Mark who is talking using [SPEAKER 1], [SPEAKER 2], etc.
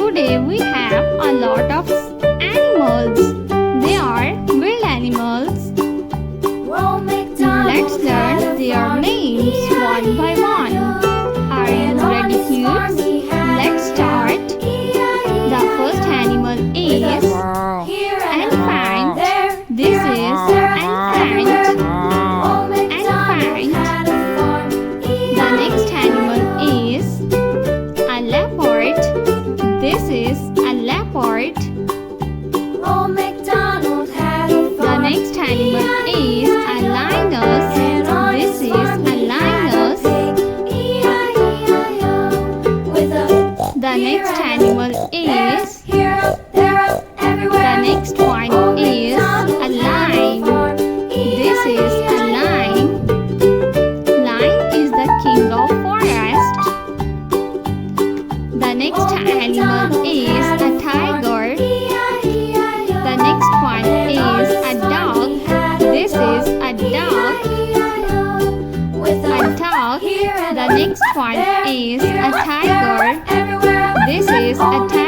[SPEAKER 1] Today we have a lot of animals. They are wild animals. Let's learn their names one by one. Are you ready, kids? Let's start. The first animal is elephant. This is elephant. Elephant. The next animal is a leopard. This is a leopard. The next animal is a lioness. This is a lioness. The next animal is the next one is a lion. This is a lion. Lion is the king of forest. The next animal is a tiger. The next one is a dog. This is a dog. A dog. The next one is a tiger. This is a tiger.